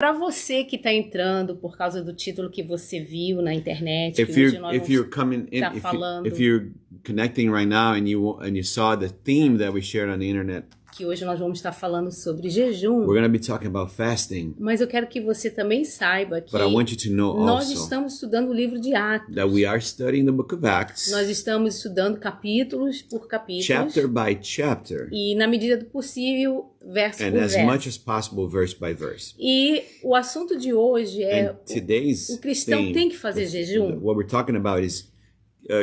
Para você que está entrando por causa do título que você viu na internet, If que hoje you're nós if vamos you're coming in, estar falando, if you're connecting right now and you saw the theme that we shared on the internet, que hoje nós vamos estar falando sobre jejum, we're going to be talking about fasting. mas eu quero que você também saiba que But I want you to know nós also estamos estudando o livro de Atos. that we are studying the book of Acts, Nós estamos estudando capítulos por capítulos chapter by chapter, e, na medida do possível, verso and por as verso. much as possible, verse by verse. E o assunto de hoje é And today's o cristão theme, tem que fazer jejum? what we're talking about is,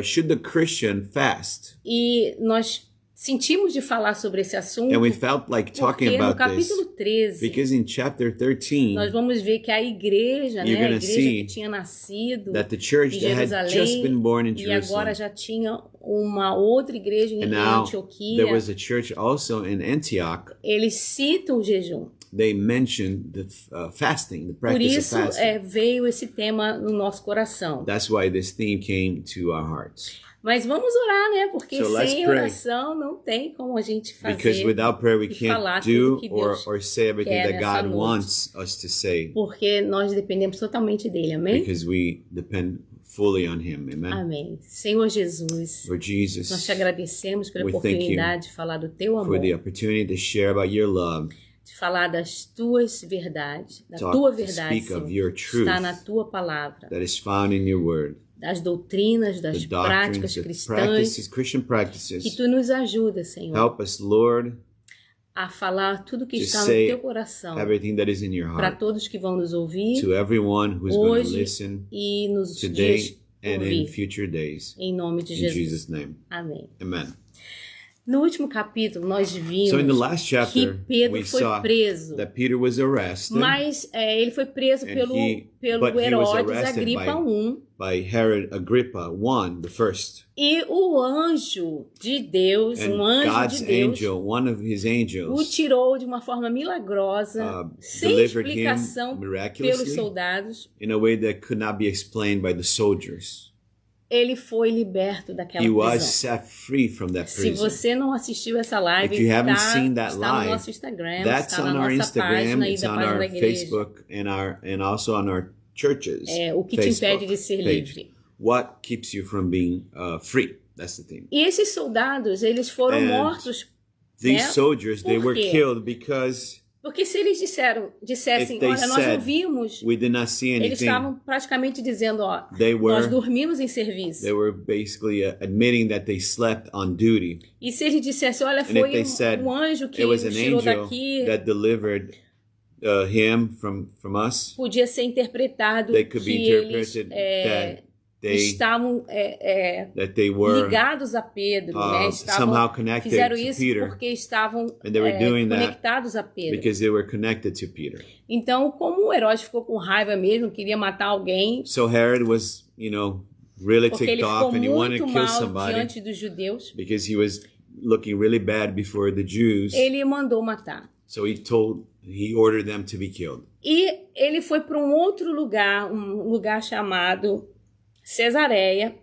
should the Christian fast? E nós sentimos de falar sobre esse assunto And we felt like talking porque no about this capítulo 13 because in chapter 13, nós vamos ver que a igreja, You're né, a gonna igreja see que tinha nascido that the church em that had just been Jerusalém born in e Jerusalem, agora já tinha uma outra igreja em and now Antioquia, there was a church also in Antioch. eles citam o jejum. They mentioned the fasting, the Por practice isso of fasting. veio esse tema no nosso coração. That's why this theme came to our hearts. Mas vamos orar, né? Porque So let's sem pray. oração não tem como a gente Because fazer. without prayer, we e falar can't do tudo que Deus or say everything quer that nessa God noite. wants us to say, Porque nós dependemos totalmente dele, amém? because we depend fully on Him. Amen. Amém. Senhor Jesus, Lord Jesus, nós te agradecemos pela we thank oportunidade de falar do teu amor, for the opportunity to share about your love, de falar das tuas verdades, da Talk- tua to verdade, speak of Senhor, your que truth está na tua palavra, that is found in your word, das doutrinas, das the práticas doctrines, the cristãs, practices, Christian que practices. tu nos ajuda, Senhor, Help us, Lord, a falar tudo que to está no say teu coração, everything that is in your para heart todos que vão nos ouvir to everyone who's going to hoje listen e nos today dias and por in vir, future days. em nome de In Jesus. Jesus' name. Amém. Amen. No último capítulo, nós vimos So in the last que chapter, Pedro we foi saw preso, that Peter was arrested mas ele foi preso And pelo but he was Herodes arrested Agripa I, by Herod Agrippa I, the first. e o anjo de Deus, And um anjo God's de Deus, angel, one of his o angels, tirou de uma forma milagrosa, sem delivered him explicação pelos miraculously soldados. in a way that could not be explained by the soldiers. Ele foi liberto daquela He was prisão. set free from that Se prison. você não assistiu essa live, If you haven't seen that está no live, nosso Instagram, That's está na on our nossa Instagram, página e it's da on página our da igreja. Facebook and also on our churches. O que te Facebook impede de ser page. livre? What keeps you from being free? That's the thing. E esses soldados, eles foram And mortos, These né? soldiers, they Por were quê? killed because Porque se eles dissessem, If they olha, nós não said, vimos, we did not see eles anything. estavam praticamente dizendo, ó, They nós were dormimos em serviço. they were basically admitting that they slept on duty. E se eles dissessem, olha, And if foi they said um anjo que it was o an tirou angel daqui, that delivered him from us, podia ser interpretado they could be que eles interpreted that estavam they were ligados a Pedro, né? somehow connected Fizeram to isso Peter porque estavam And they were doing that conectados a Pedro. because they were connected to Peter. Então, como o Herodes ficou com raiva mesmo, queria matar alguém, So Herod was, really porque ele ticked ficou off and he wanted muito to kill mal somebody diante dos judeus, because he was looking really bad before the Jews. ele mandou matar. So he ordered them to be killed. E ele foi para um outro lugar, um lugar chamado Cesareia.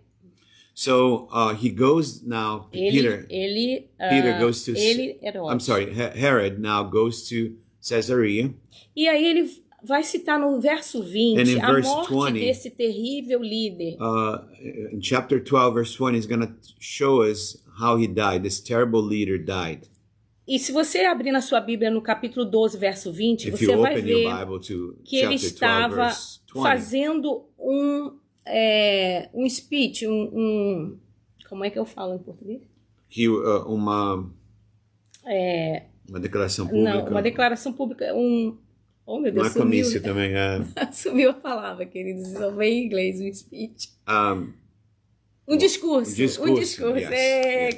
So he goes now to Peter. Peter goes to. Herodes. I'm sorry. Herod now goes to Caesarea. E aí ele vai citar no verso And 20 in a verse morte 20, desse terrível líder. In chapter 12, verse 20, he's going to show us how he died. This terrible leader died. E se você abrir na sua Bíblia no capítulo 12, verso 20, If você you vai open your ver Bible to que ele chapter 12, estava verse 20, fazendo um speech, como é que eu falo em português? uma declaração pública. Não, uma declaração pública, oh meu Deus, Não é comício também, sumiu a palavra, queridos, só vem em inglês, um speech. Um discurso. yes,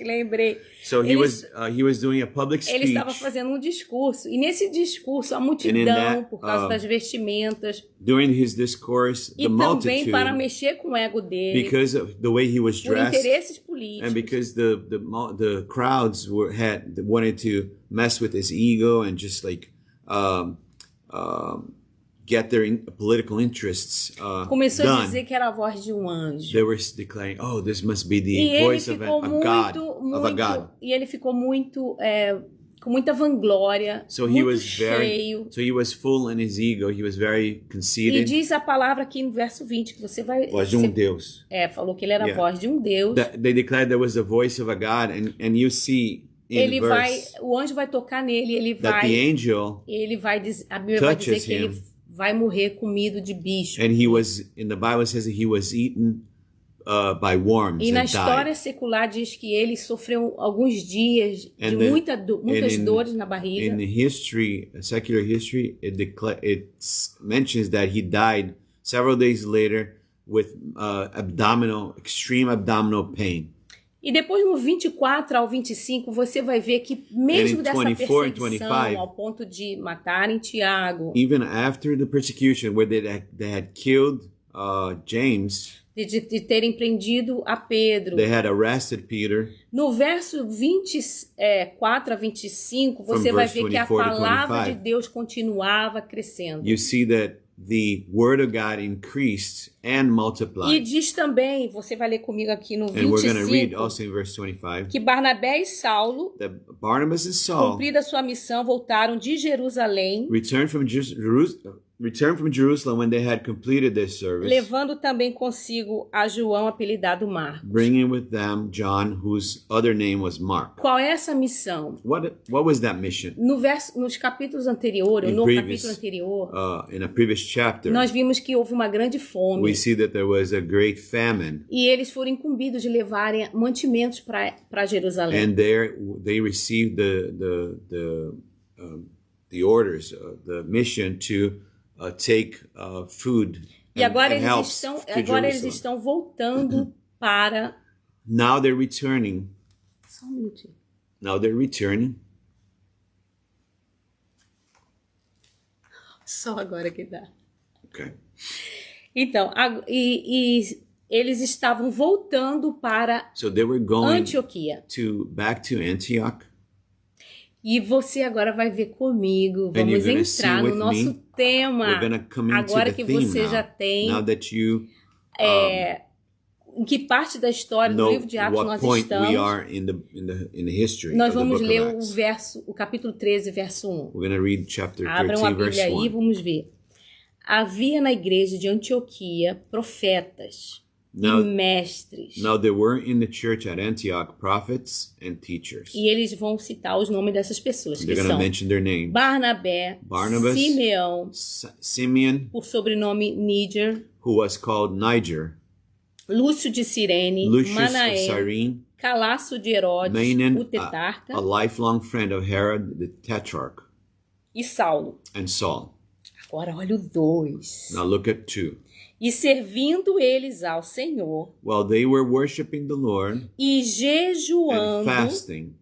Lembrei. So he was doing a public speech. Ele estava fazendo um discurso, e nesse discurso a multidão, por causa das vestimentas, during his discourse, e the também multitude, para mexer com o ego dele, because of the way he was por dressed, interesses políticos. and because the crowds wanted to mess with his ego and just like get their political interests Começou done. a dizer que era a voz de um anjo. They were declaring, "Oh, this must be E the ele voice of ficou a God, of a God." E ele ficou muito com muita vanglória, So he muito was cheio. so he was full in his ego. He was very E conceited. diz a palavra aqui no verso 20, que você vai... Voz de Deus. falou que ele era a Yeah. voz de um Deus. They declared there was the voice of a God, and you see in Ele vai, verse o anjo vai tocar nele, that the angel a Bíblia vai dizer touches que ele him. vai morrer comido de bicho. and he was in the Bible says that he was eaten by worms E na and história died. secular diz que ele sofreu alguns dias de And then- muitas and in- dores na barriga. In history, secular history, it mentions that he died several days later with extreme abdominal pain. E depois no 24 ao 25, você vai ver que mesmo And in dessa 24 and perseguição 25, ao ponto de matarem Tiago, Even after the persecution, where they had killed James, de terem prendido a Pedro, they had arrested Peter. no verso 24 a 25, você vai verse ver que a 24 to palavra 25. de Deus continuava crescendo. You see that the word of God increased and E multiplied. diz também, você vai ler comigo aqui no And we're going to read 25, also in verse 25 que Barnabé e Saulo, that Barnabas and Saul cumprida sua missão, voltaram de Jerusalém, returned from Jerusalem when they had completed their service, levando também consigo a João, apelidado Marcos. bringing with them John, whose other name was Mark. Qual é essa missão? What was that mission? Nos capítulos anteriores, In no previous- capítulo anterior, In a previous chapter, nós vimos que houve uma grande fome. we see that there was a great famine, E eles foram incumbidos de levarem mantimentos para Jerusalém. and there they received the orders, the mission to take food E agora and eles helps estão, to agora eles Jerusalem. estão voltando para... Now they're returning. Só um minutinho. Now they're returning. Só agora que dá. Okay. Então, e eles estavam voltando para So they were going Antioquia. back to Antioch. E você agora vai ver comigo, And you're vamos gonna entrar see no with nosso me. tema. We're going to come into Agora the que theme você now. já tem Now that you em que parte da história do know livro de Atos what nós point estamos, we are in the history nós of the vamos book ler of Acts. o capítulo 13, verso 1. We're going to read chapter Abram 13, a verse Bíblia aí, 1. vamos ver. Havia na igreja de Antioquia profetas Now, e mestres. now there were in the church at Antioch prophets and teachers. E eles vão citar os nomes dessas pessoas, que They're going to são mention their name. Barnabé, Barnabas, Simeão, Simeon, por sobrenome Níger, who was called Niger, Lúcio de Cirene, Lucius of Manaém, Cyrene, Calaço de Herodes, Manaen, o tetrarca, a lifelong friend of Herod the Tetrarch, e Saulo. and Saul. Agora olha o 2. Now look at 2. E servindo eles ao Senhor While they were worshiping the Lord e and jejuando, fasting,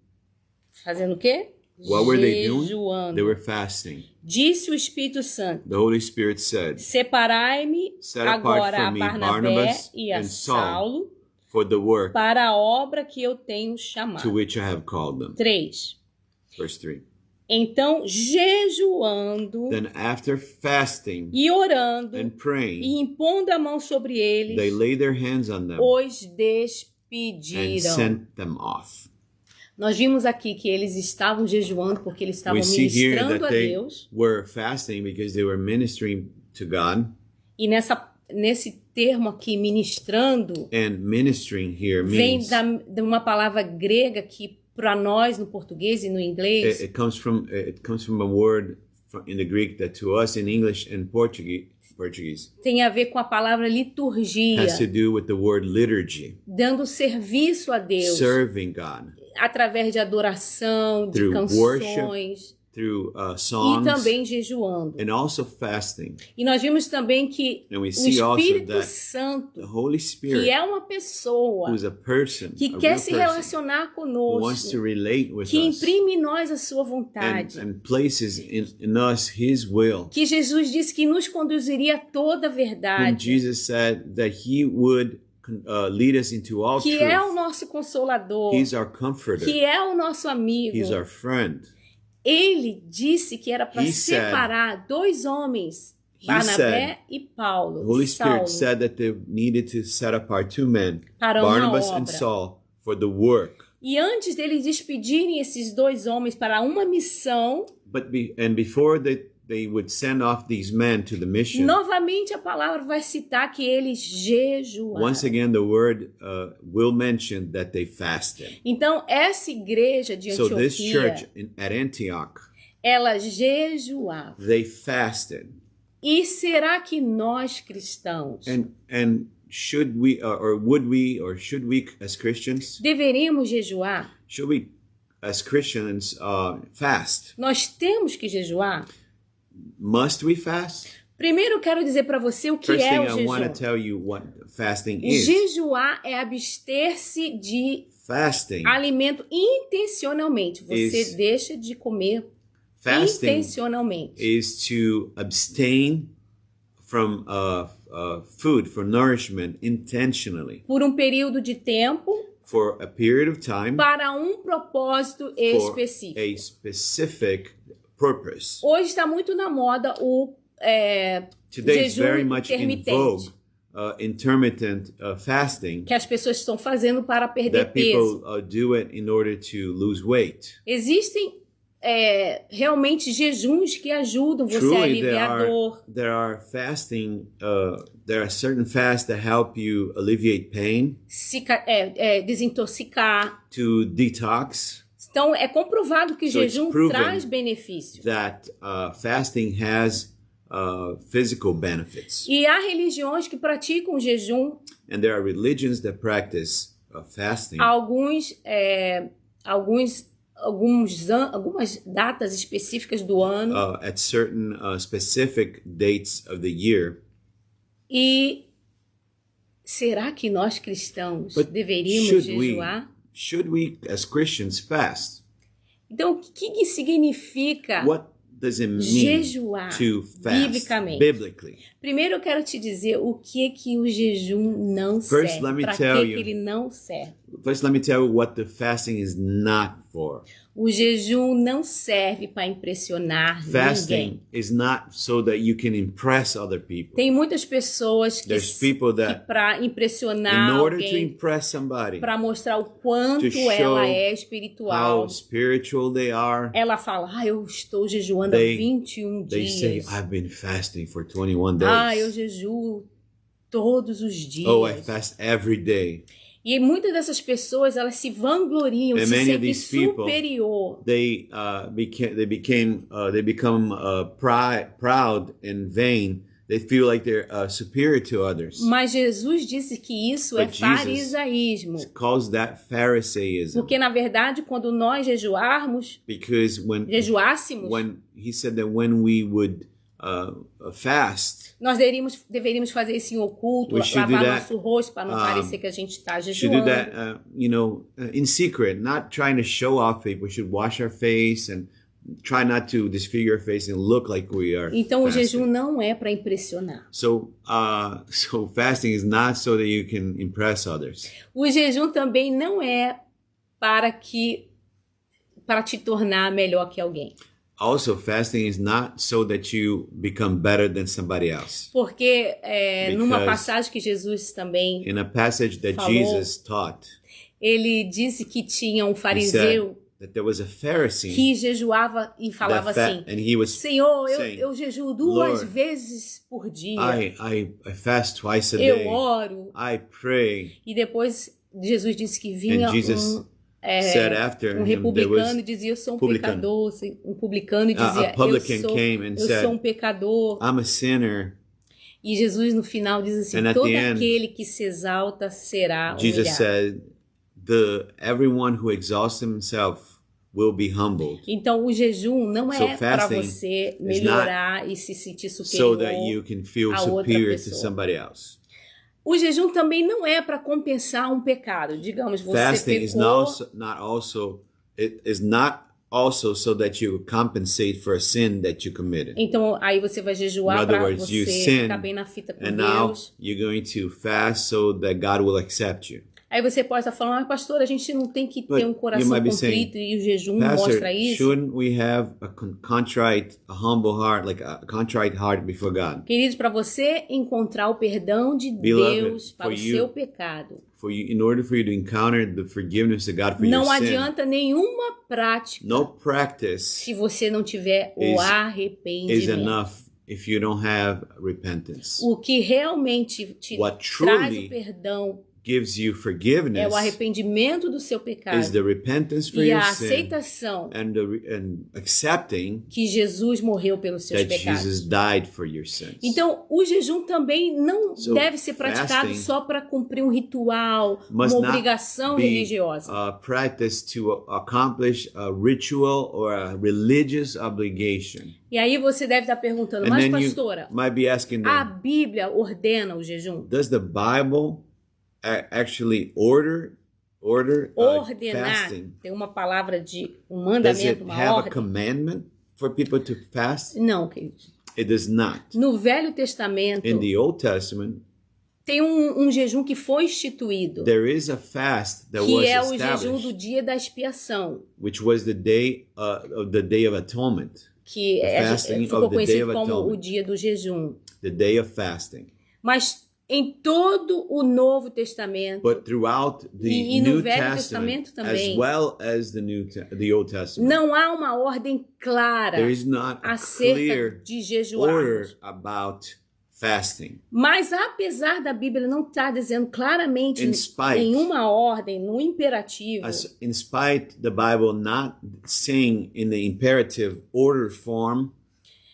fazendo o quê? what were they doing? Jejuando. They were fasting. Disse o Espírito Santo: The Holy Spirit said, separai-me Set apart agora from a me Barnabé Barnabas e a and Saul Saulo for the work para a obra que eu tenho to chamado. which I have called them. 3. Verse 3. Então, jejuando Then after fasting e orando and praying, e impondo a mão sobre eles, they laid their hands on them os and despediram. sent them off. Nós vimos aqui que eles estavam jejuando porque eles estavam We see here ministrando that a they Deus. were fasting because they were ministering to God. E nesse termo aqui, ministrando, And ministering here vem means de uma palavra grega que para nós no português e no inglês it comes from a word in the Greek that to us in English and Portuguese tem a ver com a palavra liturgia, has to do with the word liturgy, dando serviço a Deus serving God através de adoração, de Through canções through e songs também jejuando. and also fasting. E nós vimos também que And we o see also Espírito that Santo, the Holy que Spirit, é uma pessoa who's a person, que a quer real se person, relacionar who wants to conosco, relate with que us imprime em nós a sua vontade, and places in us His will. que Jesus disse que nos conduziria a toda a Whom verdade, Jesus said that He would lead us into all que é o truth. nosso consolador, He's our comforter. que é o nosso amigo. He's our friend. Ele disse que era para He said- separar dois homens, He Barnabé e Paulo, The Holy Spirit Saulo, said that they needed to set apart 2 men, para uma Barnabas and obra. Saul, for the work. E antes deles despedirem esses dois homens para uma missão, before they would send off these men to the mission, novamente a palavra vai citar que eles jejuaram. once again the word will mention that they fasted. Então, essa igreja de So this church Antioquia, at Antioch, ela jejuava. they fasted. E será que nós cristãos And should we or would we or should we as Christians, deveríamos jejuar? should we as Christians fast? Nós temos que jejuar? Must we fast? Primeiro eu quero dizer para você o que First é thing o I want to jejum. tell you what fasting is. Jejuar é abster-se de Fasting alimento intencionalmente. Você Is- deixa de comer fasting intencionalmente. is to abstain from food for nourishment intentionally Por um período de tempo for a period of time para um propósito for específico. a specific purpose. Hoje está muito na moda o Today is jejum very much in intermitente, vogue, intermittent fasting, que as pessoas estão fazendo para perder that peso. people do it in order to lose weight. Existem realmente jejuns que ajudam você a Truly, aliviar a dor. there are fasting. There are certain fasts that help you alleviate pain, Desintoxicar. to detox. Então, é comprovado que o So it's jejum proven traz benefício. That fasting has physical benefits, E há religiões que praticam jejum, and there are religions that practice fasting algumas datas específicas do ano. at certain specific dates of the year. E será que nós cristãos But deveríamos jejuar? should we as Christians fast? Então, o que significa What does it mean jejuar to fast biblicamente? biblically? Primeiro eu quero te dizer o que o jejum não First, serve. let me Para tell que you. ele não serve? First, let me tell you what the fasting is not for. O jejum não serve para impressionar ninguém. Fasting is not so that you can impress other people. Tem muitas pessoas There's people que that, para impressionar in order to alguém, impress somebody, para mostrar o quanto to show ela é how espiritual, spiritual they are, ela fala, eu estou jejuando há They- 21 they say, dias. I've been fasting for 21 days. Eu jejuo todos os dias. Oh, I fast every day. E muitas dessas pessoas, elas se vangloriam, And se many of sentem these people, superior. They become proud and vain. They feel like they're superior to others. Mas Jesus disse que isso é But Jesus farisaísmo. calls that Pharisaism, Porque, na verdade, quando nós because jejuássemos, when he said that when we would fast, nós deveríamos fazer isso em oculto, We should do lavar that, nosso rosto para não parecer que a gente está should do jejuando. that, in secret, not trying to show off people. We should wash our face and try not to disfigure our face and look like we are. Então, o fasting. jejum não é para impressionar. So fasting is not so that you can impress others. O jejum também não é para te tornar melhor que alguém. Also, fasting is not so that you become better than somebody else. Porque numa Because passagem que Jesus também, In a passage that falou, Jesus taught, ele disse que tinha um he said fariseu that there was a Pharisee que jejuava e falava assim, and he was Senhor, saying, eu jejuo 2 Lord, vezes por dia, I fast twice a eu day. oro. I pray. E depois Jesus disse que vinha And Jesus said after um him there republicano was e dizia, eu sou um publican. pecador. Um publicano e dizia, a publican eu came and sou said, um pecador. I'm a sinner. E Jesus no final diz assim, And at todo the end, aquele que se exalta será Jesus humilhado. said, everyone who exalts himself will be humbled, Então o jejum não So é para fasting você is melhorar e se sentir so superior. that you can feel a outra superior to pessoa. somebody else. O jejum também não é para compensar um pecado. Digamos, você Fasting is pecou, not also so that you compensate for a sin that you committed. então aí você vai In jejuar other para words, you você sin, ficar bem na fita com and now Deus. you're going to fast so that God will accept you. Aí você pode estar falando, mas pastor, a gente não tem que But ter um you coração might be contrito saying, e o jejum Pastor, mostra isso. shouldn't we have a contrite, a humble heart, like a contrite heart before God? Queridos, para você encontrar o perdão de Beloved, Deus para for o you- seu pecado, For you, in order for you to encounter the forgiveness of God for não your sin, adianta nenhuma prática no practice se você não tiver o is arrependimento. enough if you don't have repentance. O que realmente te What traz truly o perdão gives you é forgiveness o arrependimento do seu is pecado the repentance for e your a sin aceitação and accepting que Jesus morreu pelos seus that pecados. Jesus died for your sins. Então, o jejum também não So, deve ser praticado fasting só para cumprir um ritual, must uma not obrigação be religiosa. practice to accomplish a ritual or a religious obligation. E aí você deve estar perguntando, And mas then pastora, you might be asking a them, Bíblia ordena o jejum? does the Bible actually order Ordenar, fasting? tem uma palavra de um Does it mandamento, uma have a ordem? commandment for people to fast? Não, querido. It does not. No Velho Testamento, In the Old Testament, tem um jejum que foi instituído, there is a fast that que was é o jejum do established, dia da expiação, which was the Day of Atonement, que fasting ficou of the Day conhecido of como o Atonement. dia do jejum. the Day of Fasting. Mas em todo o Novo Testamento, But throughout the E no New Velho Testament, Testamento também, as well as the Old Testament, não há uma ordem clara there is not a acerca clear de jejuar. order about fasting. Mas apesar da Bíblia não estar dizendo claramente In spite- em uma ordem, no imperativo, In spite the Bible not saying in the imperative order form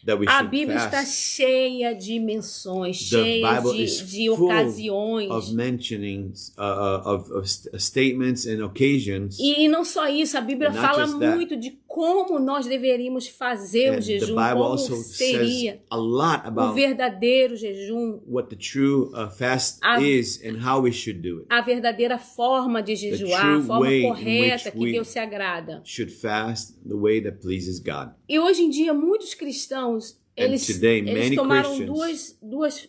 that we a should Bíblia está fast, cheia de menções, the cheia Bible is de full ocasiões. of mentionings of statements and occasions. E não só isso, a Bíblia And not fala just that. muito de como nós deveríamos fazer o And the jejum, Bible como also seria says a lot o about verdadeiro jejum, what the true fast A- is and how we should do it. a verdadeira forma de jejuar, a true forma way in correta which que we- Deus se agrada. Should fast the way that pleases God. E hoje em dia, muitos cristãos, eles today, many tomaram Christians duas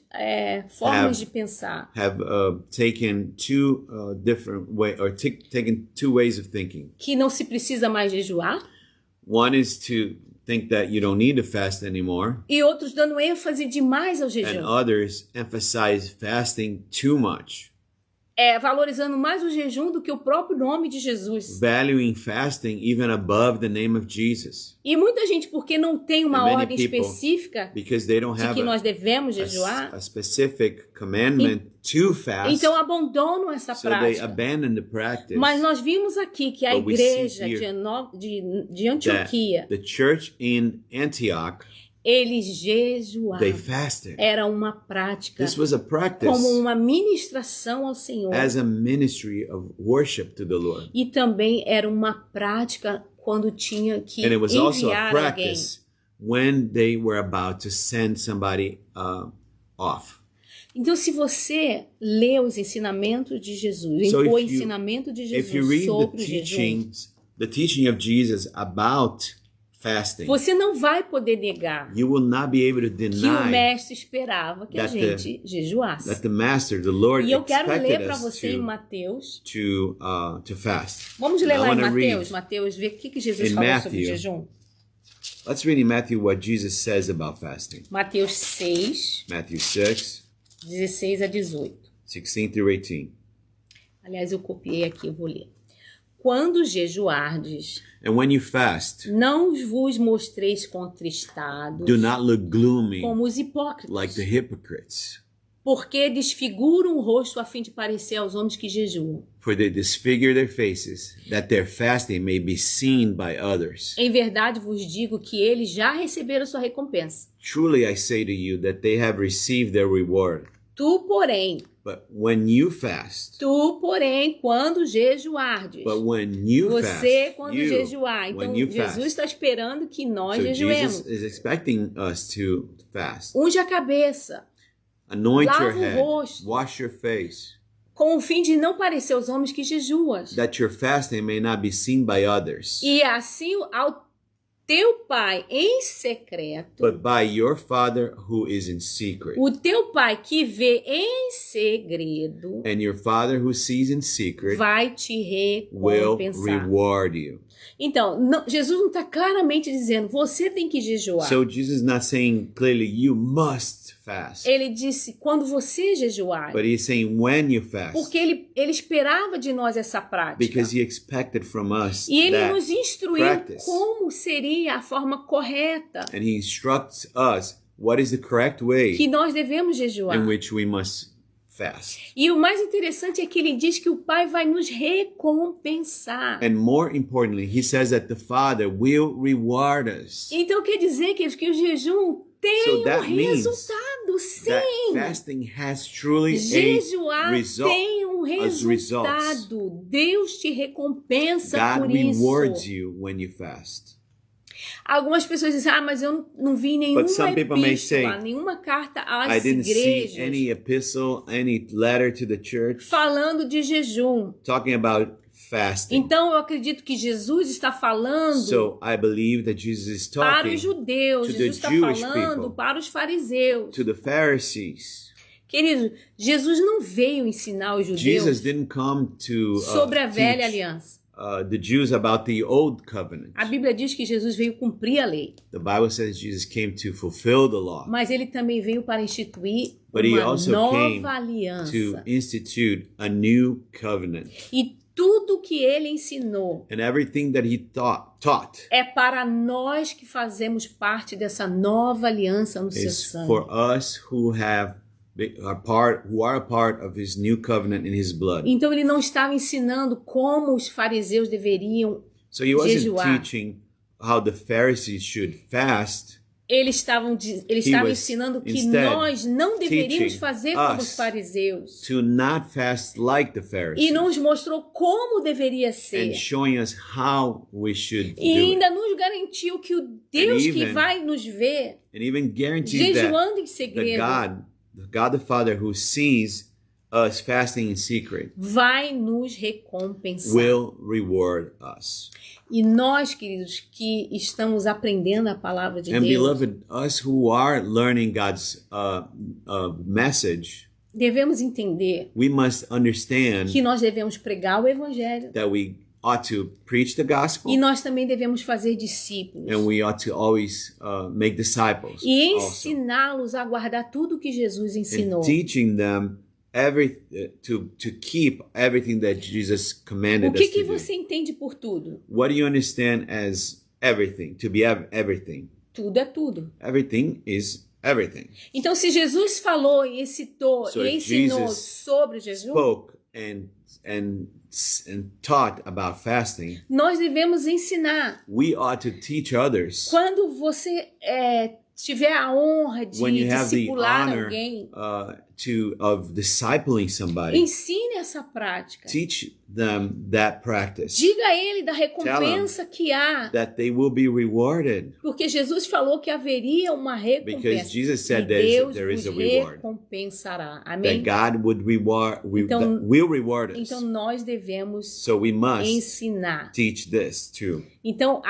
formas have- de pensar. Have taken two different way or taken two ways of thinking. Que não se precisa mais jejuar, One is to think that you don't need to fast anymore, e outros dando ênfase demais ao and jejum. others emphasize fasting too much, Valorizando mais o jejum do que o próprio nome de Jesus. valuing fasting even above the name of Jesus, E muita gente, porque não tem uma And many ordem people, específica because they don't de have que nós devemos jejuar, a specific commandment to fast, então abandonam essa so they prática. abandon the practice. Mas nós vimos aqui que a But we see igreja here de Antioquia, The church in Antioch, eles jejuavam. they fasted. Era uma prática This was a practice como uma ministração ao Senhor. as a ministry of worship to the Lord. E também era uma prática quando tinha que And it was also a enviar alguém. practice when they were about to send somebody off. Então, se você lê os ensinamentos de Jesus, So o if you- ensinamento de If you Jesus read sobre o jejum, the teaching of Jesus about fasting, você não vai poder negar you will not be able to que o deny mestre esperava que a that the- gente jejuasse. that the Master, the Lord, E eu quero ler expected para us você em Mateus. to fast. Vamos ler I lá em wanna Mateus. read Mateus, ver o que Jesus in falou Matthew. sobre jejum. Let's read in Matthew what Jesus says about fasting. Mateus 6, Matthew 6, 16 a 18. 16 through 18. Aliás, eu copiei aqui, eu vou ler. Quando jejuardes, And when you fast, não vos mostreis contristados do not look gloomy como os hipócritas, like the hypocrites, porque desfiguram o rosto a fim de parecer aos homens que jejuam. for they disfigure their faces, that their fasting may be seen by others. Em verdade vos digo que eles já receberam sua recompensa. Truly I say to you that they have received their reward. Tu, porém, But when you fast, quando jejuardes, but when you você fast, quando you, jejuar. Então, when you Jesus fast, está esperando que nós so jejuemos. Jesus is expecting us to fast. Unge a cabeça, Anoint your Lava o head, rosto. wash your face, com o fim de não parecer aos homens que jejuas. that your fasting may not be seen by others. E assim, ao teu pai em secreto, but by your Father who is in secret. o teu pai que vê em segredo, And your Father who sees in secret vai te will recompensar. reward you. Então, Jesus não está claramente dizendo, você tem que jejuar. So Jesus is not saying clearly you must fast, Ele disse, quando você jejuar. but he's saying when you fast, Porque ele esperava de nós essa prática. because he expected from us E ele that, nos instruiu practice. como seria a forma correta and he instructs us what is the correct way que nós devemos jejuar. in which we must fast. E o mais interessante é que ele diz que o Pai vai nos recompensar. And more importantly, he says that the Father will reward us. Então quer dizer que o jejum tem So that means resultado, That sim. fasting has truly Jejuar a result. tem as results. resultado. Deus te recompensa God por isso. rewards you when you fast. Algumas pessoas dizem, mas eu não vi nenhuma But some people may epístola, say, nenhuma carta I às didn't see igrejas any epistle, any letter to the church falando de jejum. talking about fasting. Então eu acredito que Jesus está falando So I believe that Jesus is para talking os judeus, to the Jesus está Jewish falando people, para os fariseus. to the Pharisees. Querido, Jesus não veio ensinar os judeus Jesus didn't come to sobre a velha teach aliança. the Jews about the old covenant. A Bíblia diz que Jesus veio cumprir a lei, The Bible says Jesus came to fulfill the law, mas ele também veio para instituir but he uma also came nova aliança. to institute a new covenant. E tudo que ele ensinou And everything that he taught é para nós que fazemos parte dessa nova aliança no seu is sangue. for us who are a part of his new covenant in his blood. Então ele não estava ensinando como os fariseus deveriam So he wasn't jejuar. teaching how the Pharisees should fast. Ele estava was ensinando que instead nós não deveríamos teaching fazer como os us fariseus. To not fast like the E Pharisees, nos mostrou como deveria ser. and showing us how we should E do it. ainda nos garantiu que o Deus que even vai nos ver And even guarantees that jejuando em the segredo God the Father who sees us fasting in secret vai nos recompensar. will reward us. E nós, queridos, que estamos aprendendo a palavra de And Deus, beloved, us who are learning God's message, devemos entender we must understand que nós devemos pregar o evangelho that we ought to preach the gospel, e nós também devemos fazer discípulos and we ought to always make disciples e also, ensiná-los a guardar tudo que Jesus ensinou. and teaching them to keep everything that Jesus commanded O que us to do. você entende por tudo? What do you understand as everything? To be everything. Tudo é tudo. Everything is everything. Então, se Jesus falou e citou So e if ensinou Jesus sobre o jejum, Spoke and taught about fasting, nós devemos ensinar. we ought to teach others. Quando você tiver a honra de When you have the discipular honor alguém, of discipling somebody, ensine essa prática. teach them that practice, Diga a ele da recompensa que há. that they will be rewarded, Porque Jesus falou que haveria uma recompensa. because Jesus said E Deus there is a nos reward, recompensará. Amém? that God would Então- will reward us. Então nós devemos So we must ensinar. teach this too. Então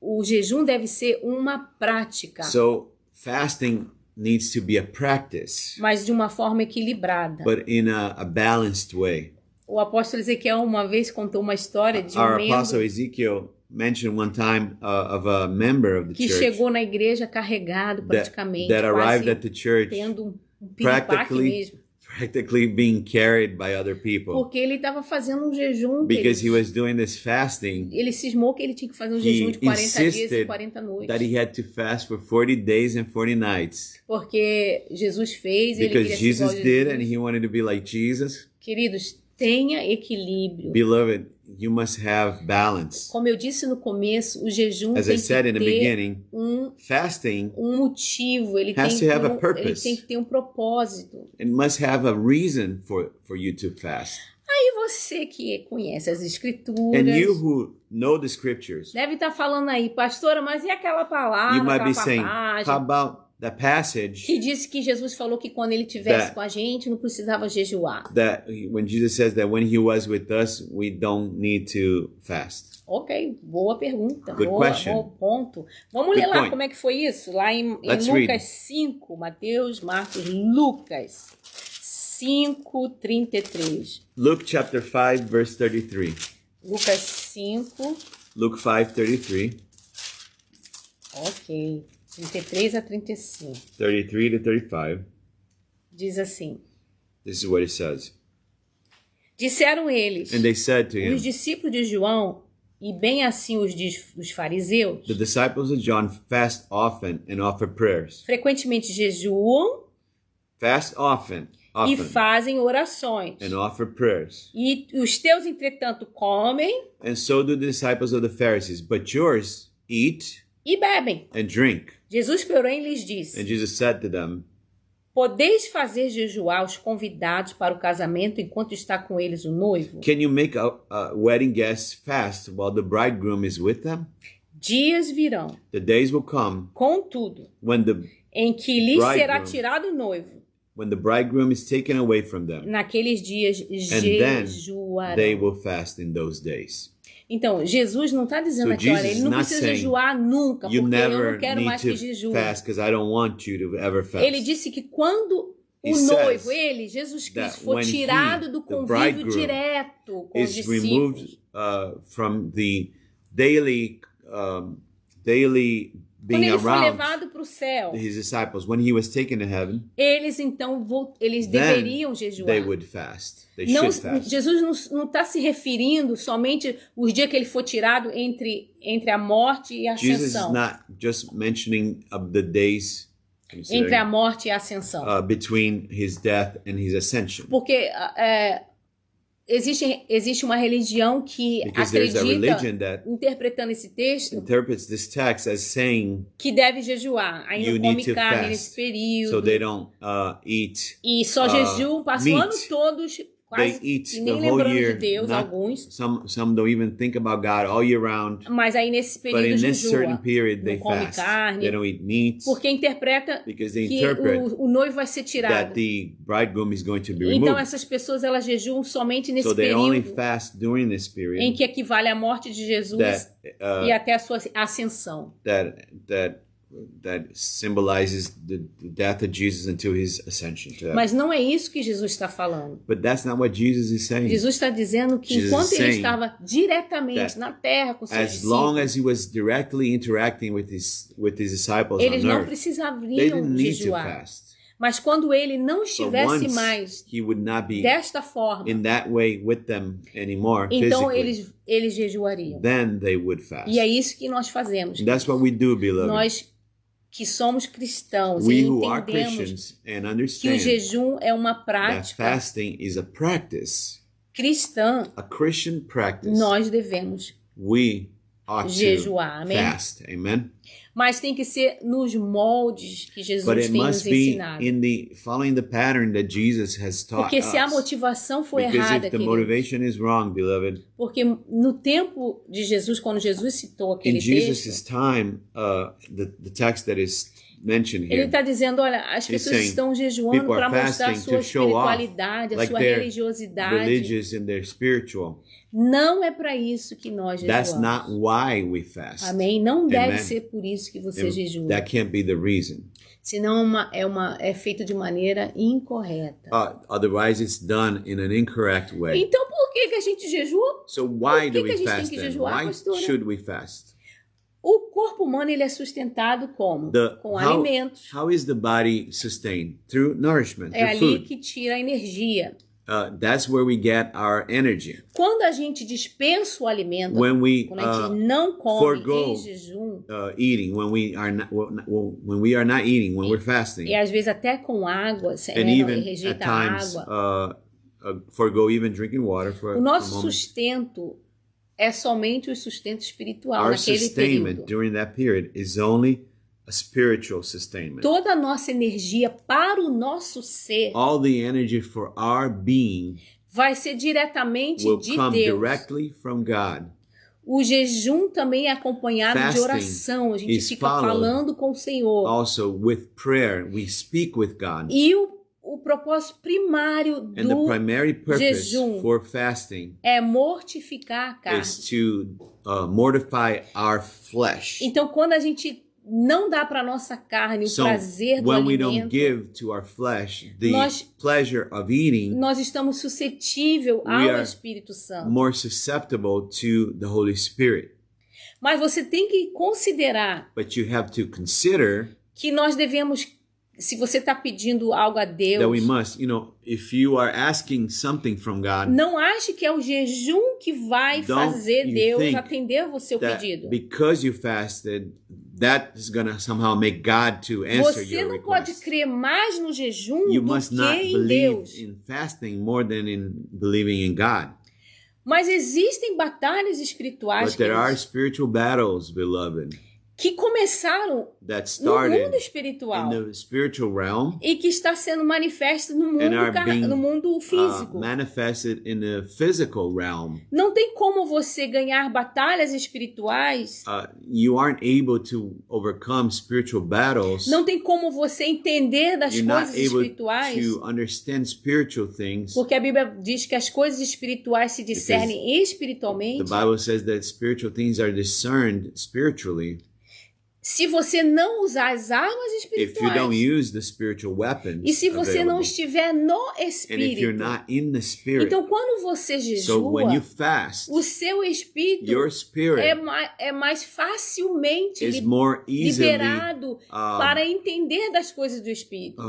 o jejum deve ser uma prática, So fasting needs to be a practice, mas de uma forma equilibrada. but in a balanced way. O apóstolo Ezequiel uma vez contou uma história de um Our membro apostle Ezekiel mentioned one time of a member of the que church chegou na igreja carregado praticamente, that arrived quase at the church tendo um piripaque mesmo, practically being carried by other people, porque ele estava fazendo um jejum, because he queridos. was doing this fasting Ele cismou que ele tinha que fazer um jejum de 40 dias e insisted 40 noites. that he had to fast for 40 days and 40 nights, Porque Jesus fez, ele because queria ser igual Jesus a did Jesus. and he wanted to be like Jesus. Queridos, tenha equilíbrio. Beloved, you must have balance. Como eu disse no começo, o jejum As tem I said que in the ter beginning, um fasting, motivo, ele has tem, to have a ele purpose. tem que ter um propósito. it must have a reason for you to fast. Aí você que conhece as escrituras, And you who know the scriptures, deve estar falando aí, pastora, mas e aquela palavra, you might aquela be saying, passagem? how about that passage que disse que Jesus falou que quando ele estivesse That- com a gente, não precisava jejuar. that when Jesus says that when he was with us, we don't need to fast. Ok, boa pergunta, Good bom question. ponto. Vamos Good ler lá point. como é que foi isso, lá em Let's Lucas read. 5, Mateus, Marcos, Lucas 5:33. Luke chapter 5, verse 33. Lucas 5, Luke 5:33, ok, 33 a 35. 33 to 35. Diz assim: This is what it says. disseram eles, And they said to os him, discípulos de João, e bem assim os fariseus, the disciples of John fast often and offer prayers. frequentemente jejuam Fast often, e often, fazem orações. and offer prayers. E os teus, entretanto, comem And so do the disciples of the Pharisees. But yours eat e bebem. and drink. Jesus, porém, lhes disse: And Jesus said to them, podeis fazer jejuar os convidados para o casamento enquanto está com eles o noivo? can you make a wedding guests fast while the bridegroom is with them? Dias virão, The days will come contudo, when the em que lhes será Bridegroom. tirado o noivo. bridegroom is taken away from them. Naqueles dias then jejuarão. They will fast in those days. Então, Jesus não está dizendo So aqui, olha, Jesus ele não is not precisa saying, jejuar nunca, You porque eu never não quero need mais que to jejue. fast because I don't want you to ever fast. Ele disse que quando He o says noivo, ele, Jesus that Cristo, for when sim do the convívio bridegroom direto com os is discípulos, removed from the daily quando being ele for around levado para o céu, his disciples, when he was taken to heaven, eles então eles then deveriam jejuar. they would fast. They Não, should fast. Jesus não está se referindo somente os dias que ele for tirado entre a morte e a Jesus is ascensão. not just mentioning of the days Entre a morte e a ascensão. between his death and his ascension. Porque existe uma religião que Because there's a religion acredita, that interpretando esse texto, interprets this text as saying que deve jejuar. Aí You não need come to carne fast, nesse período. so they don't eat. E só jejuam, passam o ano meat. todo, They quase eat e the nem whole lembrando year. de Deus, Not- alguns. some don't even think about God all year round. Mas aí nesse But período in this certain jejua. period, they Não come fast. carne. They don't eat meat Porque interpreta because they que interpret o noivo vai ser tirado. that the bridegroom is going to be Então removed. essas pessoas elas jejuam somente nesse So they only período fast during this em period que equivale à morte de Jesus that e até a sua ascensão. that symbolizes the death of Jesus until his ascension to heaven. Mas não é isso que Jesus está falando. But that's not what Jesus is saying. Jesus está dizendo que Jesus enquanto is ele saying estava diretamente that na terra com seus As long discípulos, as he was directly interacting with his disciples eles on não earth, they precisariam didn't need to jejuar. fast. Mas quando ele não But estivesse once mais he would not be desta forma, in that way with them anymore então physically, eles jejuariam. then they would fast. E é isso que nós fazemos. And that's what we do, beloved. Nós que somos cristãos We e who are entendemos Christians and que o understand jejum é uma that prática fasting is a practice, cristã, a Christian practice. nós devemos We ought jejuar, to amém? fast. Amen. Mas tem que ser nos moldes que But Jesus it tem must nos be ensinado. in the following the pattern that Jesus has taught Porque se a us. motivação for Because errada, if the querido, motivation is wrong, beloved, porque no tempo de Jesus, quando Jesus citou in aquele Jesus' texto, time, the text that is mentioned ele here, está dizendo, olha, as He's pessoas saying, estão jejuando people are para mostrar a fasting sua to show off, espiritualidade, a like sua they're religiosidade. religious and they're spiritual. Não é para isso que nós That's jejuamos. not why we fast. Amém? Não deve Amen. ser por isso que você And jejua. that can't be the reason. Senão é feito de maneira incorreta. Otherwise, it's done in an incorrect way. Então por que a gente jejua? So why Por que do que a we gente tem fast que then? jejuar, Why pastora? should we fast? O corpo humano ele é sustentado como? Com How alimentos. is the body sustained? Through nourishment, É through ali food. que tira a energia. That's where we get our energy. Quando a gente dispensa o alimento, When we quando a gente não come forgo em jejum, eating, when we are not eating, when we're fasting, e às vezes até com água, and né, even rejeita at a times água. forgo even drinking water for O a nosso moment. sustento é somente o sustento espiritual Our naquele sustainment período. during that period is only a spiritual sustainment. Toda a nossa energia para o nosso ser All the energy for our being vai ser diretamente will de come Deus. directly from God. O jejum também é acompanhado de Fasting oração. A gente is fica followed falando com o Senhor. also with prayer. We speak with God. E o propósito primário And the do primary purpose jejum for fasting é mortificar a carne. is to mortify our flesh. Então, quando a gente não dá para nossa carne o So prazer do when we don't alimento, give to our flesh the Nós- pleasure of eating, nós estamos suscetíveis We ao are Espírito Santo. more susceptible to the Holy Spirit. Mas você tem que considerar But you have to consider que nós devemos, se você está pedindo algo a that Deus, we must, if you are asking something from God, não ache que é o jejum que vai Don't fazer you Deus think atender o seu that pedido. because you fasted, that is going to somehow make God to answer Você your não pode request. crer mais no jejum You do must que not em believe Deus. in fasting more than in believing in God. Mas existem batalhas espirituais, But there are queridos, spiritual battles, beloved, que começaram that no started mundo espiritual in the spiritual realm e que está sendo manifesto no mundo, and are being no mundo físico. manifested in the physical realm. Não tem como você ganhar batalhas espirituais, You aren't able to overcome spiritual battles. não tem como você entender das You're not coisas able espirituais, to understand spiritual things. porque a Bíblia diz que as coisas espirituais se discernem The espiritualmente. Bible says that spiritual things are discerned spiritually. Se você não usar as armas If you don't espirituais use the spiritual weapons e se você não available, estiver no and if you're espírito, not in the spirit, então quando você so when you jejua, fast, o seu espírito your spirit é mais facilmente is more easily liberado para entender das coisas do espírito.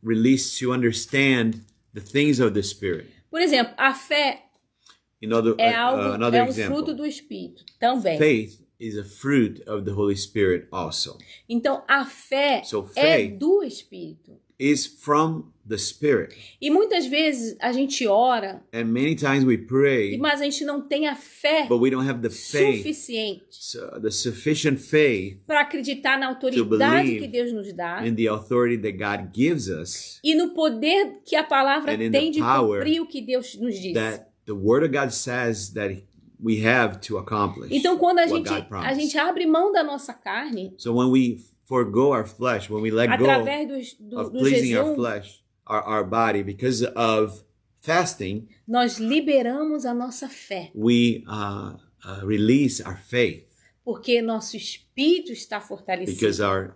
released to understand the things of the spirit. Por exemplo, a fé Another é um fruto example. do espírito também. Faith is a fruit of the Holy Spirit also. Então a fé So é faith do espírito. is from the Spirit. E muitas vezes a gente ora, And many times we pray, mas a gente não tem a fé but we don't have the faith, suficiente the sufficient faith para acreditar na autoridade believe que Deus nos dá in the authority that God gives us, e no poder que a palavra And in tem the de power cumprir o que Deus nos diz. that the Word of God says that we have to accomplish Então, quando a what gente, God promised. a gente abre mão da nossa carne, So when we forego our flesh, when we let go através do of pleasing our jejum, flesh, our body, because of fasting, nós liberamos a nossa fé, we release our faith porque nosso espírito está fortalecido. because our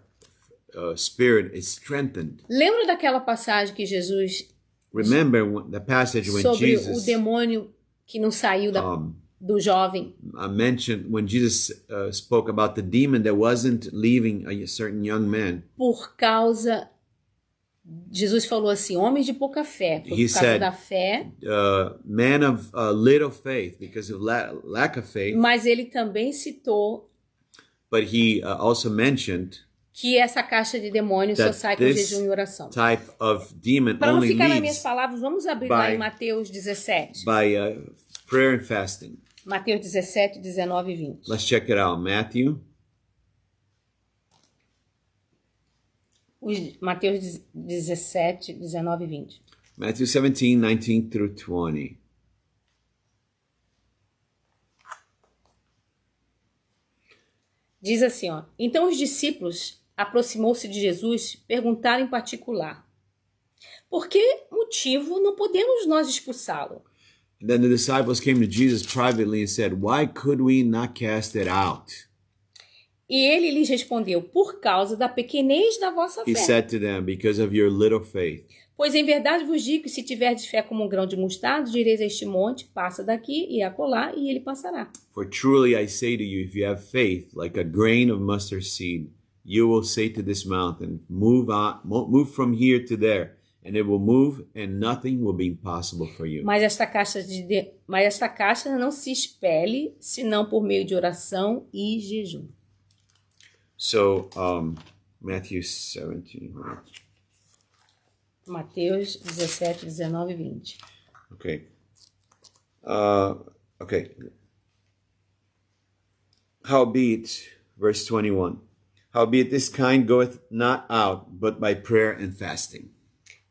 spirit is strengthened. Lembra daquela passagem que Jesus, Remember the passage when sobre o Jesus demônio que não saiu do jovem? mentioned, when Jesus spoke about the demon that wasn't leaving a certain young man. Por causa... Jesus falou assim, homens de pouca fé, por He causa said, da fé, Man of little faith, because of lack of faith. mas ele também citou But he also mentioned que essa caixa de demônios só that sai com this jejum e oração. type of demon Para não only ficar nas minhas leaves palavras, vamos abrir lá by- em Mateus 17. by prayer and fasting. Mateus 17, 19 e 20. Let's check it out. Matthew Mateus 17, 19 e 20. Matthew 17, 19 through 20. Diz assim, ó. Então os discípulos aproximou-se de Jesus, perguntaram em particular: por que motivo não podemos nós expulsá-lo? Then the disciples came to Jesus privately and said, Why could we not cast it out? E ele lhes respondeu: por causa da pequenez da vossa He fé. said to them, Because of your little faith. Pois em verdade vos digo que se tiverdes fé como um grão de mostarda, direis a este monte, passa daqui e acolá, e ele passará. For truly I say to you, if you have faith like a grain of mustard seed, you will say to this mountain, move from here to there, and it will move, and nothing will be impossible for you. Mas esta caixa não se expele, senão por meio de oração e jejum. So, Matthew 17. Mateus 17, 19 e 20. Okay. Okay. Howbeit, verse 21. Howbeit this kind goeth not out, but by prayer and fasting.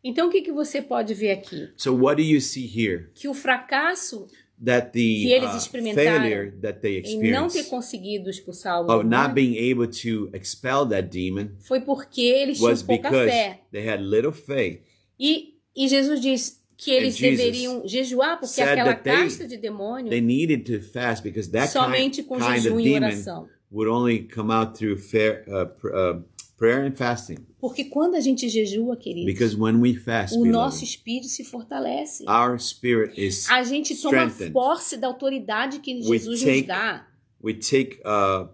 Então, o que você pode ver aqui? So what do you see here? Que o fracasso that que the eles experimentaram failure that they em não ter experienced conseguido expulsar o of not demônio being able to expel that demon foi porque eles tinham was pouca because fé. they had little faith. E Jesus diz que eles Jesus deveriam jejuar porque said aquela that they- casta de demônio They needed to fast because that somente com kind jejum of e demon oração. would only come out through prayer and fasting. Porque quando a gente jejua, queridos, Because when we fast, o nosso beloved, espírito se fortalece. our spirit is A gente toma strengthened. posse da autoridade que We Jesus nos take dá. We take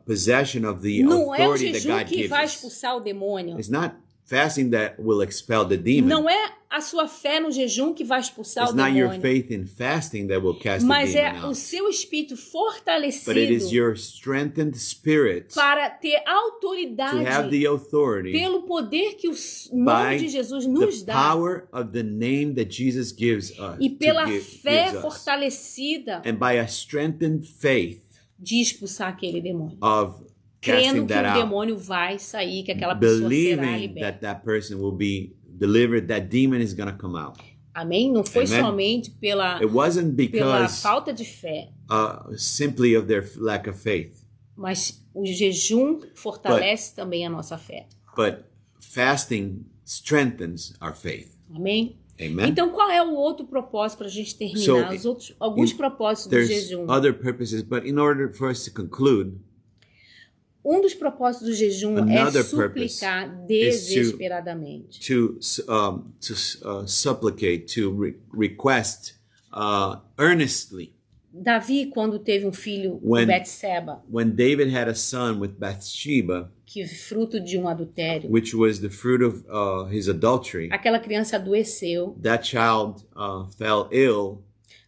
possession of the Não é o authority that jejum God que gives vai us. expulsar o demônio. It's not fasting that will expel the demon. Não é a sua fé no jejum que vai expulsar It's o not your demônio. faith in fasting that will cast the Mas é demon o out. seu espírito But it is fortalecido your strengthened spirit para ter to have autoridade the authority pelo poder que o nome by de Jesus nos the dá power of the name that Jesus gives us. e pela fé gives us. fortalecida And by a strengthened faith de expulsar aquele demônio. of Crendo casting que that o out. demônio vai sair, que aquela pessoa será Believing liberta. that person will be delivered, that demon is going to come out. Amém? Não foi Amen. somente pela It wasn't pela because falta de fé, simply of their lack of faith, mas o jejum fortalece também a nossa fé. but fasting strengthens our faith. Amém? Amen. Então, qual é o outro propósito para a gente terminar? Alguns propósitos do There's jejum. other purposes, but in order for us to conclude, Um dos propósitos do jejum é Another suplicar is desesperadamente. to supplicate, to request earnestly. Davi, quando teve um filho com When- Betseba, When David had a son with Bathsheba, que fruto de um adultério, which was the fruit of his adultery, aquela criança adoeceu, that child fell ill,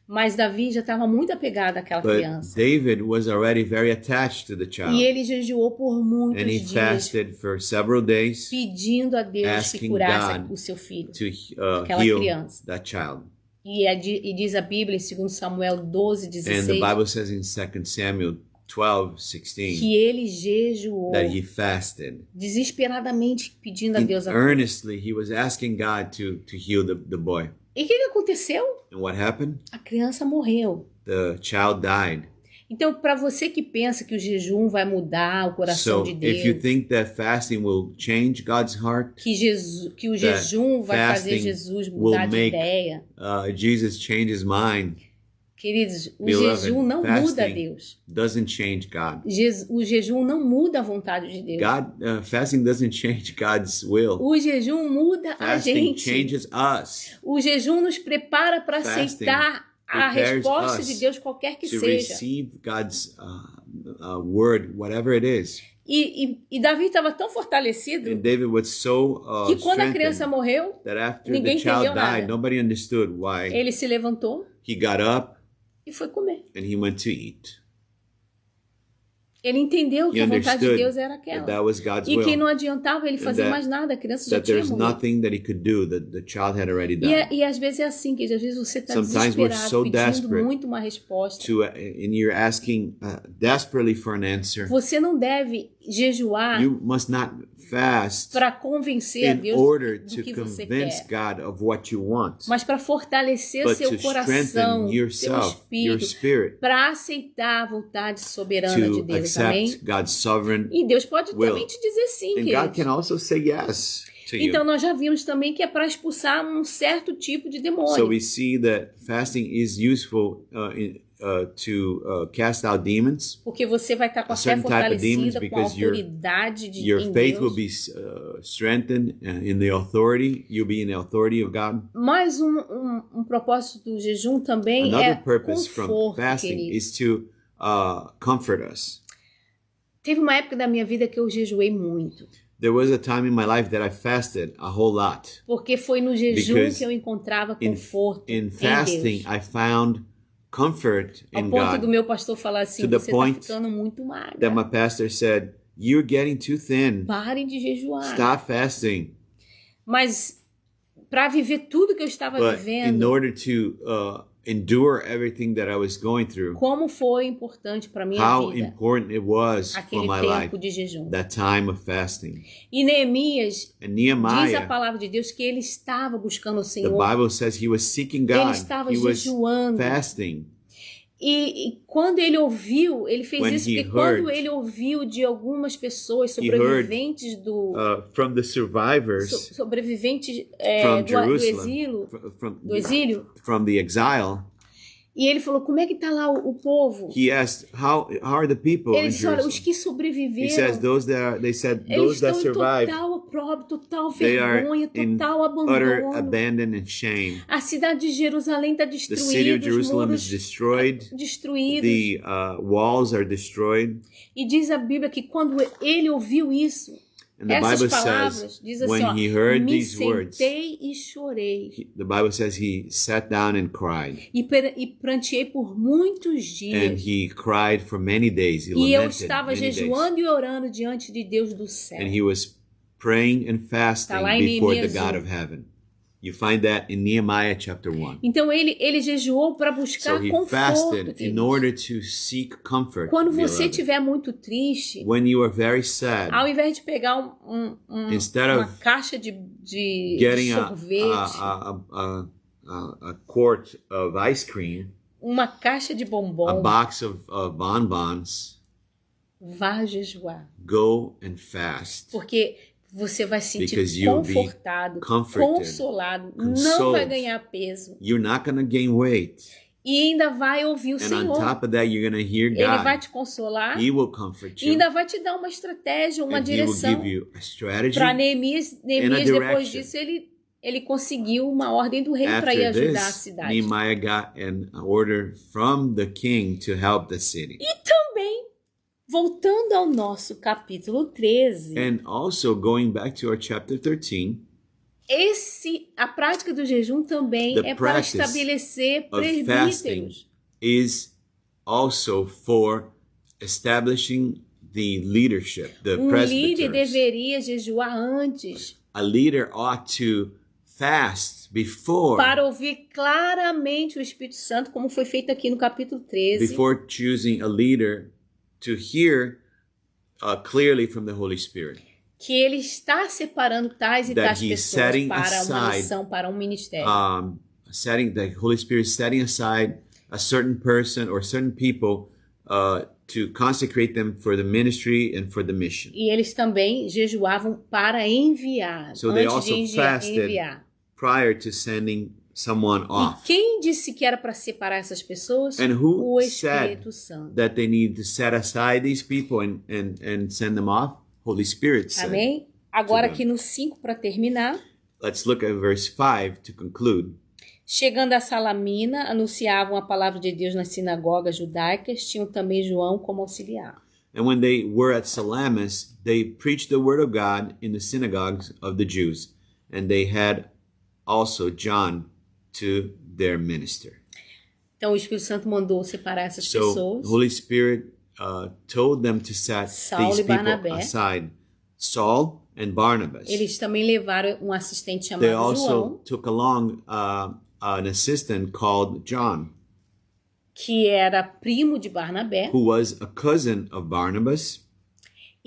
mas Davi já estava muito apegado àquela but criança. David was already very attached to the E child. ele jejuou por muitos And he dias, fasted for several days pedindo a Deus que asking curasse God o seu filho, to aquela heal criança. that child. E diz a Bíblia em 2 Samuel 12, And the 16, Bible says in 2 Samuel 12:16 que ele jejuou that he fasted. desesperadamente pedindo a Deus a cura. Earnestly, he was asking God to heal the boy. E o que aconteceu? And what happened? A criança morreu. The child died. Então, para você que pensa que o jejum vai mudar o coração So de if you Deus, think that fasting will change God's heart, que o jejum vai fazer fasting Jesus will mudar de make ideia, Jesus change his mind, queridos, o Beloved, jejum não muda fasting Deus. doesn't change God. O jejum não muda a vontade de Deus. Fasting doesn't change God's will. O jejum muda a Fasting gente. changes us O jejum nos prepara para Fasting aceitar a prepares resposta us de Deus, qualquer que to seja. receive God's word, whatever it is. E Davi estava tão fortalecido And David was so que quando a criança strengthened morreu, that after ninguém the child entendeu nada. died, nobody understood why. ele se levantou He got up e foi comer. and he went to eat. Ele entendeu que He a vontade de understood Deus era that that aquela. was God's E que will. não adiantava ele fazer that- mais nada, a criança já That tinha there's morrido. nothing that he could do, that the child had already done. E às vezes é assim, que às vezes você está Sometimes we're desesperado, so pedindo desperate muito uma resposta. And you're asking desperately for an answer. Você não deve jejuar You must not fast para convencer a in Deus order do to que você convince quer, God of what you want, mas para fortalecer but seu to coração, strengthen seu yourself, your espírito, spirit, para aceitar a vontade soberana de to Deus, amém? accept God's sovereign E Deus pode will. também te dizer sim, And God queridos. can also say yes to you. Então nós já vimos também que é para expulsar um certo tipo de So demônio. we see that fasting is useful to cast out demons. Porque você vai estar com a A fé certain type of demons, fortalecida, com a because autoridade Your em faith Deus. will be strengthened in the authority. You'll be in the authority of God. Mais um propósito do jejum também Another é purpose from conforto, fasting querido. is to comfort us. Teve uma época da minha vida que eu jejuei muito. There was a time in my life that I fasted a whole lot. Porque foi no jejum Because que eu encontrava In conforto in em fasting, Deus. I found comfort Ao in ponto do God. meu pastor falar assim, To the você está point ficando muito magra. That my pastor said, "You're getting too thin. Parem de jejuar. Stop fasting." Mas para viver tudo que eu estava But in vivendo, order to endure everything that I was going through, como foi importante para minha how vida important it was for aquele my life, tempo de jejum. that time of fasting. E Neemias And diz a Nehemiah, palavra de Deus que ele estava buscando o the Senhor. Bible says he was seeking Ele God. estava He was jejuando. fasting. E quando ele ouviu, ele fez When isso he porque quando heard- ele ouviu de algumas pessoas He heard, sobreviventes from the survivors sobreviventes from do Jerusalem, exílio, from the exile, e ele falou, como é que tá lá o povo? he asked, how are the people Ele in disse, olha, os Jerusalem? que He says, sobreviveram, they said, eles those that estão em survived, total opróbrio, total they are vergonha, in total utter abandono. abandon and shame. A cidade de Jerusalém está The city destruída, of os Jerusalem muros is destroyed. destruídos. The walls are destroyed. E diz a Bíblia que quando ele ouviu isso, And the essas Bible palavras, says, diz assim, when ó, he heard me these words, sentei e chorei, the Bible says he sat down and cried. e pranteei por muitos And dias. he cried for many days. He E eu lamented estava many days. jejuando e orando diante de Deus do céu. And he was praying and fasting Tá lá em before the Neemias God 1. of heaven. You find that in Nehemiah chapter 1. Então ele jejuou para buscar So he conforto. fasted in queridos. order to seek comfort. Quando você beloved. estiver muito triste, When you are very sad, ao invés de pegar Instead uma of caixa de getting sorvete, a quart of ice cream, uma caixa de a bombom, box of bonbons, vá jejuar. go and fast. Porque você vai se Because sentir you'll be confortado, comforted, consolado, não consoled. vai ganhar peso. You're not going to gain weight. E ainda vai ouvir o And on Senhor. top of that, you're going to hear Ele vai God. te consolar He will comfort e you. ainda vai te dar uma estratégia, uma And he will direção. give you a strategy. Para Neemias, depois direction. disso, ele conseguiu uma ordem do rei para ir After ajudar a this, cidade. Nehemiah got an order from the king to help the city. E também, voltando ao nosso capítulo 13, And also going back to our chapter 13, a prática do jejum também The é para practice estabelecer of presbíteros. is also for establishing the leadership, the Um líder presbyters. deveria jejuar antes A leader ought to fast before para ouvir claramente o Espírito Santo, como foi feito aqui no capítulo 13. before choosing a leader to hear clearly from the Holy Spirit. Que ele está separando tais e That tais he's pessoas setting para uma aside, missão, para um ministério. The Holy Spirit setting aside a certain person or certain people to consecrate them for the ministry and for the mission. E eles também jejuavam para enviar, So they antes de also fasted enviar. prior to sending someone E off. quem disse que era para separar essas pessoas? And who O said Espírito Santo. that they need to set aside these people and send them off? Holy Spirit said. Amém? Agora them. aqui no 5 para terminar. Let's look at verse 5 to conclude. Chegando a Salamina, anunciavam a palavra de Deus nas sinagogas judaicas, tinham também João como auxiliar. And when they were at Salamis, they preached the word of God in the synagogues of the Jews, and they had also John to their minister. Então o Espírito Santo mandou separar essas So pessoas. Holy Spirit told them to set Saulo these e people Barnabé. aside, Saul and Barnabas. Eles também levaram um assistente They chamado also João, took along an assistant called John, que era primo de Barnabé. who was a cousin of Barnabas.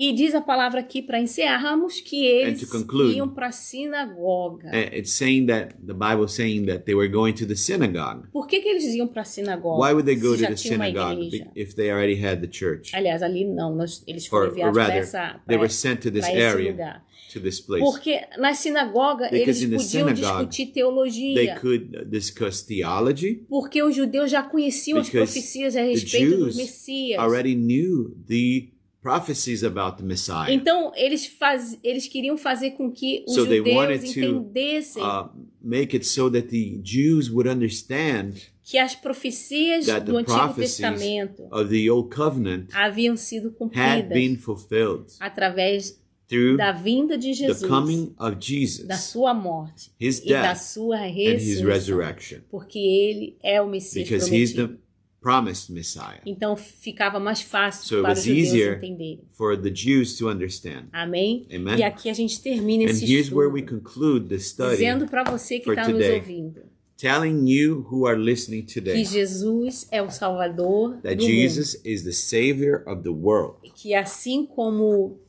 E diz a palavra aqui para encerrarmos que eles And to conclude, iam para a sinagoga. It's saying that the Bible is saying that they were going to the synagogue. Por que eles iam para a sinagoga? Why would they go Se to já the tinha uma synagogue igreja? if they already had the church? Aliás, ali não, eles foram Or enviados para rather, essa they were sent to this para esse area, lugar. to this place. Porque na sinagoga Because eles in the podiam synagogue, discutir They teologia. could discuss theology Porque os judeus já conheciam as because profecias a the respeito do Jews Messias. already knew the prophecies about the Messiah. Então, eles queriam fazer com que os So they judeus wanted to entendessem make it so that the Jews would understand que as profecias that do the Antigo prophecies Testamento of the Old Covenant haviam sido had been cumpridas fulfilled através through da vinda de the Jesus, coming of da Jesus, sua morte His e da death, sua and His ressurreição, resurrection, porque ele é o Messias because He's prometido. the promised Messiah. Então ficava mais fácil So it para os was judeus easier entenderem. for the Jews to understand. Amém? Amen. E aqui a gente termina And esse here's where estudo we conclude the study, dizendo para você que for está nos today. ouvindo telling you who are listening que today Jesus é o Salvador that do Jesus is the Savior of the world. mundo. Que assim como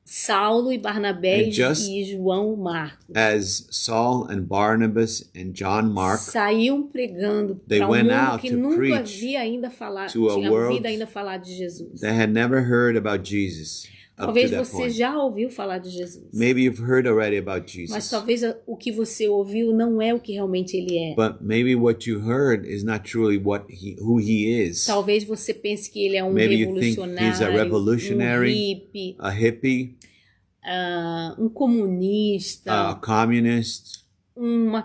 Saulo e Barnabé And just e João Marcos as Saul and Barnabas and John Mark saíam pregando They para um went mundo out que to nunca preach havia ainda falado, to a tinha world ouvido ainda falar de Jesus. that had never heard about Jesus up to Talvez that você point. já ouviu falar de Jesus. Maybe you've heard already about Mas Jesus, talvez o que você ouviu não é o que realmente ele é. but maybe what you heard is not truly who he is. Talvez você pense que ele é um Maybe you think he's a revolucionário, um revolutionary, hippie, a hippie, um comunista, a communist, um a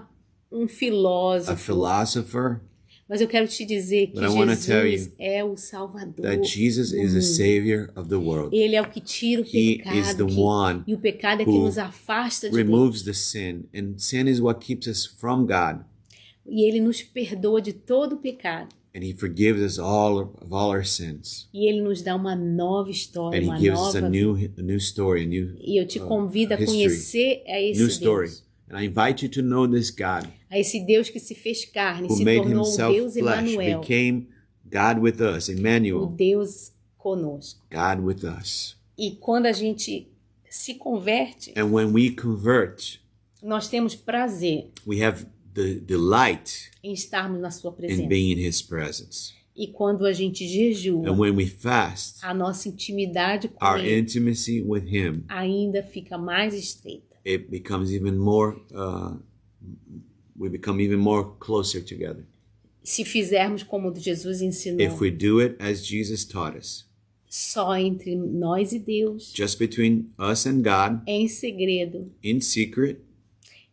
filósofo. philosopher. Mas eu quero te dizer que But I wanna tell Jesus é o Salvador That Jesus do is the mundo. Savior of the world. Ele é o que tira o He pecado. is the one E o pecado é que who nos afasta de Deus. Removes the sin, and sin is what keeps us from God. E ele nos perdoa de todo o pecado. And he forgives us all of all our sins. E ele nos dá uma nova história, And he uma gives us nova a vida. new story, a new E eu te convido a history, conhecer a esse new story. Deus. And I invite you to know this God A esse Deus que se fez carne, who se made tornou o himself Deus flesh, Emanuel, became God with us, o Emmanuel, Deus conosco. God with us. E quando a gente se converte, And when we convert, nós temos prazer we have the delight em estarmos na sua in presença. being in his presence. E quando a gente jejua, And when we fast, a nossa intimidade com our ele intimacy with him, ainda fica mais estreita. it becomes even more, we become even more closer together. Se fizermos como Jesus ensinou, If we do it as Jesus taught us, só entre nós e Deus, just between us and God, em segredo, in secret,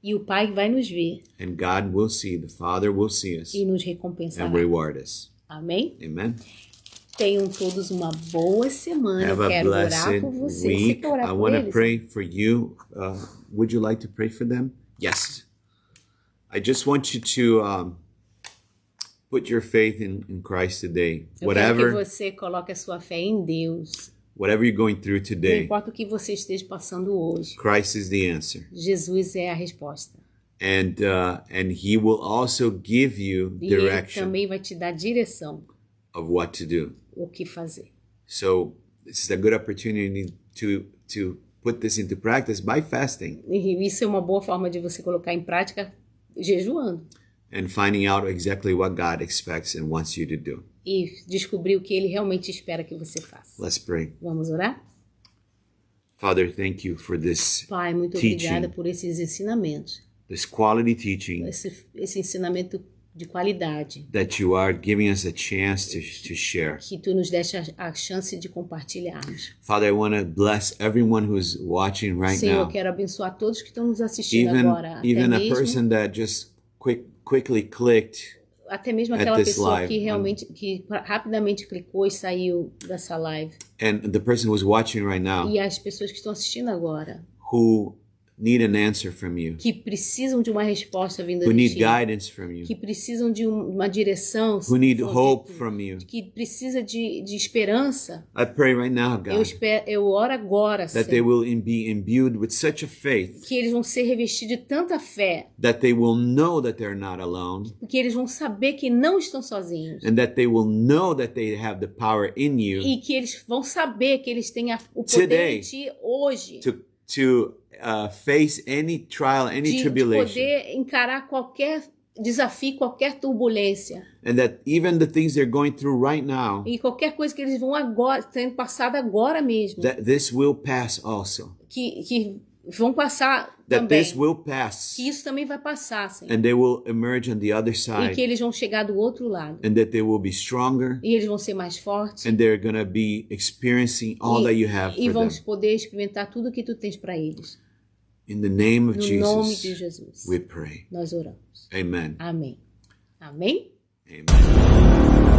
e o Pai vai nos ver and God will see, the Father will see us e nos and recompensará. reward us. Amém? Amen. Tenham todos uma boa semana. Have Eu a quero orar blessed por vocês. Você week. quer orar I por want to eles? pray for you. Would you like to pray for them? Yes. I just want you to put your faith in Christ today. Eu quero que Whatever você coloque a sua fé em Deus. you're going through Não today, importa o que você esteja passando hoje. Christ is the answer. Jesus é a resposta. And he will also give you E Ele direction também vai te dar direção, of what to do. o que fazer. So this is a good opportunity to put this into practice by fasting E isso é uma boa forma de você colocar em prática jejuando. and finding out exactly what God expects and wants you to do. E descobrir o que Ele realmente espera que você faça. Let's pray. Vamos orar? Father, thank you for this Pai, muito Teaching. obrigada por esses ensinamentos. quality teaching Esse ensinamento de qualidade. that you are giving us a chance to share. Que Tu nos deste a chance de compartilharmos. Father, I want to bless everyone who's watching right Senhor, eu now. quero abençoar todos que estão nos assistindo Even agora. even a person that just quickly clicked Até mesmo at aquela this pessoa live. que realmente, que rapidamente clicou e saiu dessa live. and the person who's watching right now E as pessoas que estão assistindo agora, who need an answer from you, que precisam de uma resposta vinda who de need Ti, guidance from you, que precisam de uma direção, who need Senhor, de hope Tu, from you. que precisa de esperança. I pray right now, God, Eu oro agora, that they Senhor, will be imbued with such a faith que eles vão ser revestidos de tanta fé, that they will know that they're not alone, que eles vão saber que não estão sozinhos. and that they will know that they have the power in you E que eles vão saber que eles têm o poder Today, em Ti hoje. to face any trial, any De tribulation, poder encarar qualquer desafio, qualquer turbulência. and that even the things they're going through right now, E qualquer coisa que eles vão agora, tendo passado agora mesmo. that this will pass also, Que vão passar that também. this will pass, Que isso também vai passar, Senhor. and they will emerge on the other E que side, eles vão chegar do outro lado. and that they will be stronger, E eles vão ser mais fortes. and they're going to be experiencing all that you have E for vão them. poder experimentar tudo que Tu tens para eles. In the name of No nome de Jesus, Jesus. we pray. Nós oramos. Amen. Amém. Amém? Amen.